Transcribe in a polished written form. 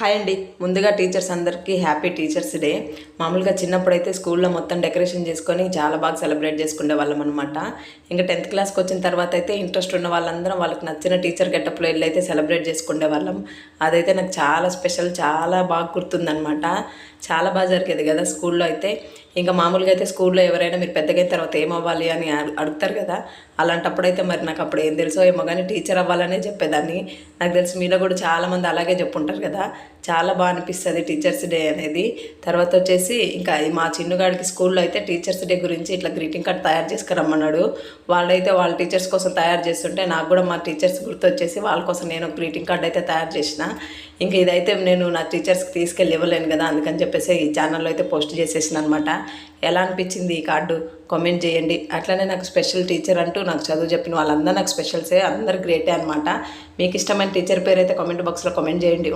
Hi అండి. ముందుగా teachers అందరికీ హ్యాపీ టీచర్స్ డే. మామూలుగా చిన్నప్పుడైతే స్కూల్లో మొత్తం డెకరేషన్ చేసుకొని చాలా బాగా సెలబ్రేట్ చేసుకునే వాళ్ళం అనమాట. ఇంకా 10th క్లాస్కి వచ్చిన తర్వాత అయితే ఇంట్రెస్ట్ ఉన్న వాళ్ళందరం వాళ్ళకి నచ్చిన టీచర్ గెటప్లో వెళ్ళైతే సెలబ్రేట్ చేసుకునే వాళ్ళం. అదైతే నాకు చాలా స్పెషల్, చాలా బాగా గుర్తుందనమాట. చాలా బాగా జరిగేది కదా స్కూల్లో అయితే. ఇంకా మామూలుగా అయితే స్కూల్లో ఎవరైనా మీరు పెద్దగైన తర్వాత ఏమవ్వాలి అని అడుగుతారు కదా. అలాంటప్పుడైతే మరి నాకు అప్పుడు ఏం తెలుసో ఏమో కానీ టీచర్ అవ్వాలనే చెప్పేదాన్ని. నాకు తెలిసి మీలో కూడా చాలామంది అలాగే చెప్పుంటారు కదా. చాలా బాగా అనిపిస్తుంది టీచర్స్ డే అనేది. తర్వాత వచ్చేసి ఇంకా మా చిన్నగాడికి స్కూల్లో అయితే టీచర్స్ డే గురించి ఇట్లా గ్రీటింగ్ కార్డ్ తయారు చేసుకురమ్మన్నాడు. వాళ్ళైతే వాళ్ళ టీచర్స్ కోసం తయారు చేస్తుంటే నాకు కూడా మా టీచర్స్ గుర్తొచ్చేసి వాళ్ళ కోసం నేను గ్రీటింగ్ కార్డ్ అయితే తయారు చేసిన. ఇంకా ఇదైతే నేను నా టీచర్స్కి తీసుకెళ్ళి ఇవ్వలేను కదా, అందుకని చెప్పేసి ఈ ఛానల్లో అయితే పోస్ట్ చేసేసిన అనమాట. ఎలా అనిపించింది ఈ కార్డు కామెంట్ చేయండి. అట్లనే నాకు స్పెషల్ టీచర్ అంటూ నాకు చదువు చెప్పిన వాళ్ళందరూ నాకు స్పెషల్సే, అందరు గ్రేటే అనమాట. మీకు ఇష్టమైన టీచర్ పేరు అయితే కామెంట్ బాక్స్లో కామెంట్ చేయండి.